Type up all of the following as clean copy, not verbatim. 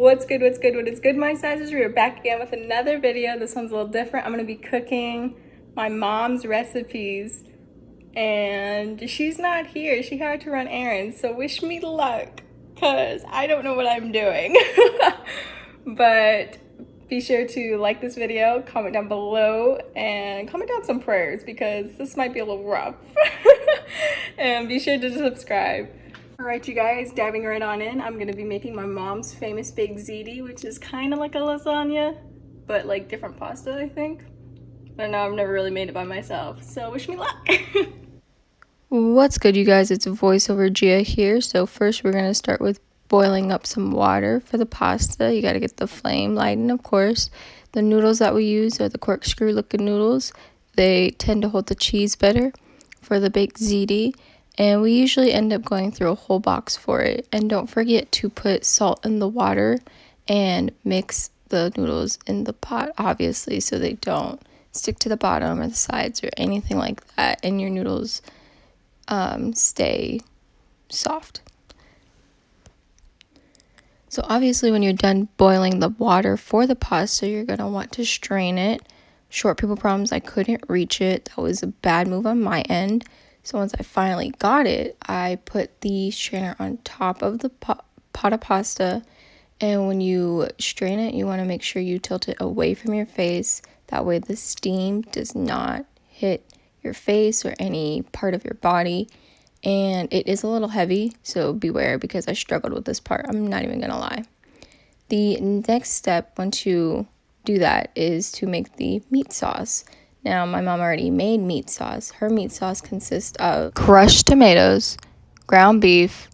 What's good, what is good, my sizes? We are back again with another video. This one's a little different. I'm gonna be cooking my mom's recipes and she's not here. She had to run errands, so wish me luck because I don't know what I'm doing. But be sure to like this video, comment down below, and comment down some prayers because this might be a little rough. And be sure to subscribe. Alright, you guys, diving right on in, I'm gonna be making my mom's famous baked ziti, which is kind of like a lasagna, but like different pasta, I think. I don't know, I've never really made it by myself, so wish me luck. What's good, you guys? It's voiceover Gia here. So first we're going to start with boiling up some water for the pasta. You got to get the flame lightened, of course. The noodles that we use are the corkscrew looking noodles. They tend to hold the cheese better for the baked ziti. And we usually end up going through a whole box for it. And don't forget to put salt in the water and mix the noodles in the pot, obviously, so they don't stick to the bottom or the sides or anything like that. And your noodles stay soft. So obviously when you're done boiling the water for the pasta, you're going to want to strain it. Short people problems, I couldn't reach it. That was a bad move on my end. So once I finally got it, I put the strainer on top of the pot of pasta. And when you strain it, you want to make sure you tilt it away from your face. That way the steam does not hit your face or any part of your body. And it is a little heavy, so beware because I struggled with this part. I'm not even gonna lie. The next step once you do that is to make the meat sauce. Now my mom already made meat sauce. Her meat sauce consists of crushed tomatoes, ground beef,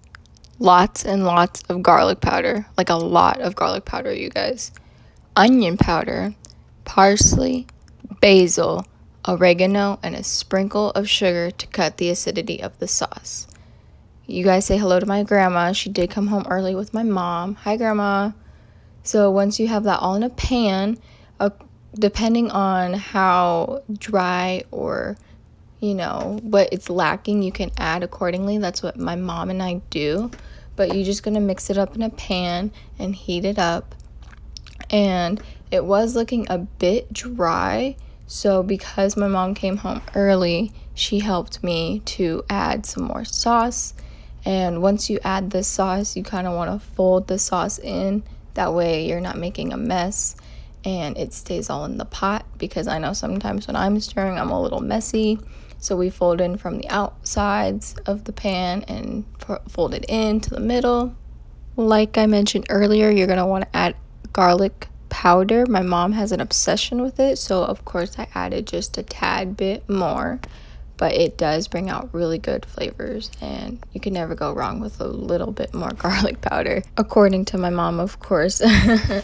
lots and lots of garlic powder, like a lot of garlic powder, you guys, onion powder, parsley, basil, oregano, and a sprinkle of sugar to cut the acidity of the sauce. You guys say hello to my grandma. She did come home early with my mom. Hi, Grandma. So once you have that all in a pan, depending on how dry or what it's lacking, you can add accordingly. That's what my mom and I do. But you're just going to mix it up in a pan and heat it up. And it was looking a bit dry. So because my mom came home early, she helped me to add some more sauce. And once you add the sauce, you kind of want to fold the sauce in. That way you're not making a mess and it stays all in the pot, because I know sometimes when I'm stirring, I'm a little messy. So we fold in from the outsides of the pan and fold it into the middle. Like I mentioned earlier, you're going to want to add garlic powder. My mom has an obsession with it, so of course I added just a tad bit more, but it does bring out really good flavors and you can never go wrong with a little bit more garlic powder, according to my mom, of course.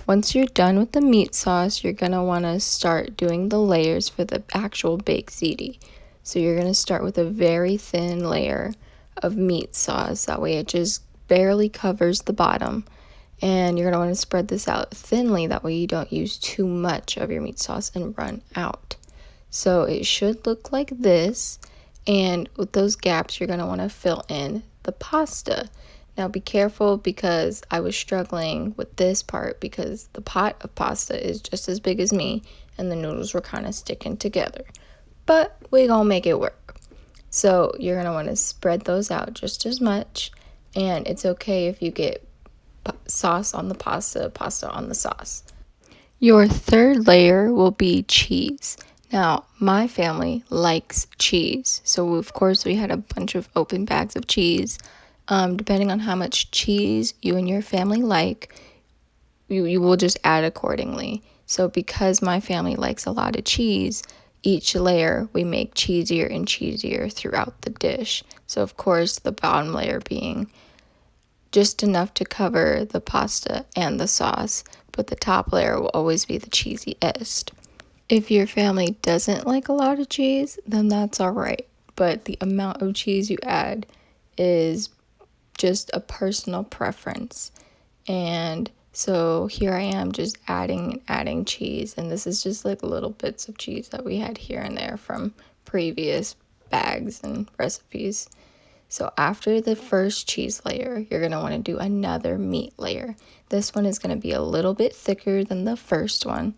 Once you're done with the meat sauce, you're gonna want to start doing the layers for the actual baked ziti. So you're gonna start with a very thin layer of meat sauce. That way it just barely covers the bottom. And you're going to want to spread this out thinly. That way you don't use too much of your meat sauce and run out. So it should look like this. And with those gaps, you're going to want to fill in the pasta. Now be careful because I was struggling with this part because the pot of pasta is just as big as me and the noodles were kind of sticking together. But we're going to make it work. So you're going to want to spread those out just as much. And it's okay if you get sauce on the pasta on the sauce. Your third layer will be cheese. Now, my family likes cheese, so of course we had a bunch of open bags of cheese. Depending on how much cheese you and your family like, you will just add accordingly. So because my family likes a lot of cheese, each layer we make cheesier and cheesier throughout the dish. So of course the bottom layer being just enough to cover the pasta and the sauce, but the top layer will always be the cheesiest. If your family doesn't like a lot of cheese, then that's all right, but the amount of cheese you add is just a personal preference. And so here I am just adding cheese, and this is just like little bits of cheese that we had here and there from previous bags and recipes. So after the first cheese layer, you're going to want to do another meat layer. This one is going to be a little bit thicker than the first one.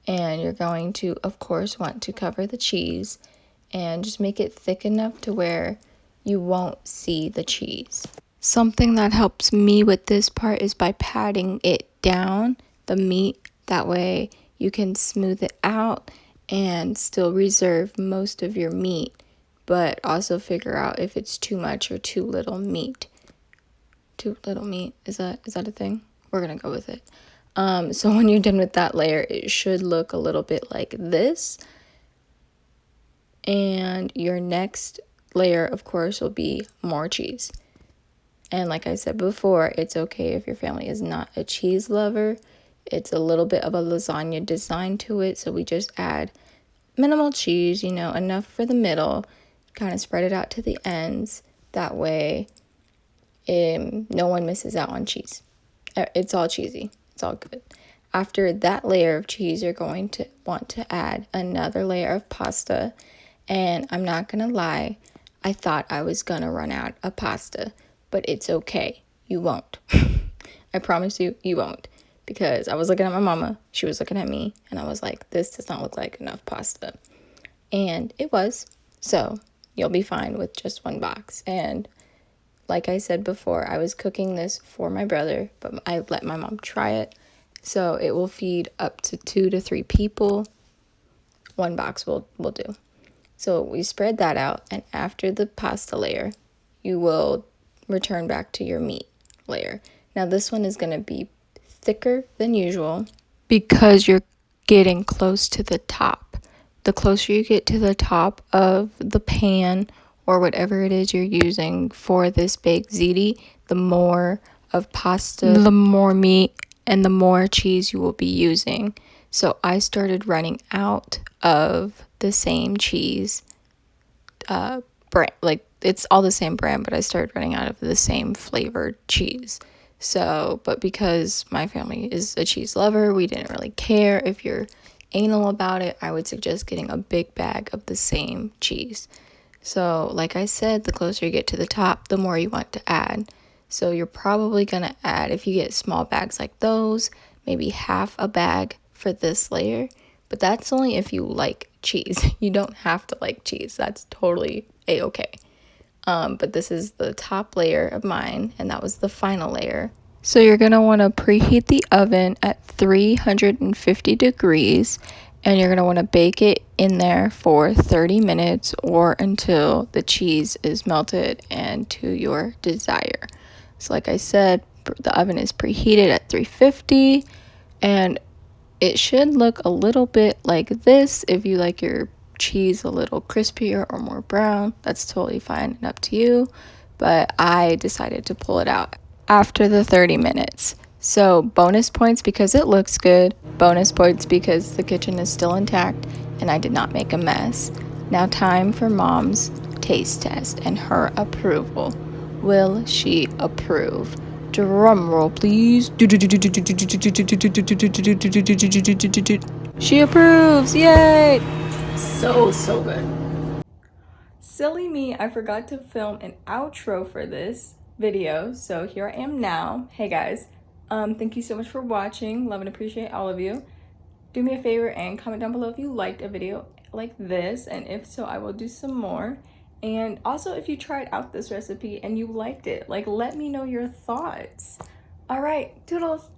And you're going to, of course, want to cover the cheese and just make it thick enough to where you won't see the cheese. Something that helps me with this part is by patting it down, the meat. That way you can smooth it out and still reserve most of your meat, but also figure out if it's too much or too little meat. Too little meat, is that a thing? We're gonna go with it. So when you're done with that layer, it should look a little bit like this. And your next layer, of course, will be more cheese. And like I said before, it's okay if your family is not a cheese lover. It's a little bit of a lasagna design to it, so we just add minimal cheese, enough for the middle, kind of spread it out to the ends. That way, no one misses out on cheese. It's all cheesy. It's all good. After that layer of cheese, you're going to want to add another layer of pasta. And I'm not going to lie, I thought I was going to run out of pasta, but it's okay. You won't. I promise you, you won't. Because I was looking at my mama, she was looking at me, and I was like, this does not look like enough pasta. And it was. So you'll be fine with just one box. And like I said before, I was cooking this for my brother, but I let my mom try it. So it will feed up to 2 to 3 people. One box will do. So we spread that out, and after the pasta layer, you will return back to your meat layer. Now this one is going to be thicker than usual because you're getting close to the top. The closer you get to the top of the pan or whatever it is you're using for this baked ziti, the more of pasta, the more meat, and the more cheese you will be using. So I started running out of the same cheese brand. Like, it's all the same brand, but I started running out of the same flavored cheese. So, but because my family is a cheese lover, we didn't really care if you're anal about it. I would suggest getting a big bag of the same cheese. So, like I said, the closer you get to the top, the more you want to add. So you're probably going to add, if you get small bags like those, maybe half a bag for this layer. But that's only if you like cheese. You don't have to like cheese. That's totally a-okay. But this is the top layer of mine, and that was the final layer. So you're going to want to preheat the oven at 350 degrees, and you're going to want to bake it in there for 30 minutes or until the cheese is melted and to your desire. So like I said, the oven is preheated at 350, and it should look a little bit like this. If you like your cheese a little crispier or more brown, that's totally fine and up to you. But I decided to pull it out after the 30 minutes. So bonus points because it looks good, bonus points because the kitchen is still intact and I did not make a mess. Now time for Mom's taste test and her approval. Will she approve? Drum roll, please. She approves. Yay! So good. Silly me, I forgot to film an outro for this video, so here I am now. Hey guys, thank you so much for watching. Love and appreciate all of you. Do me a favor and comment down below if you liked a video like this, and if so, I will do some more. And also, if you tried out this recipe and you liked it, like, let me know your thoughts. All right, toodles.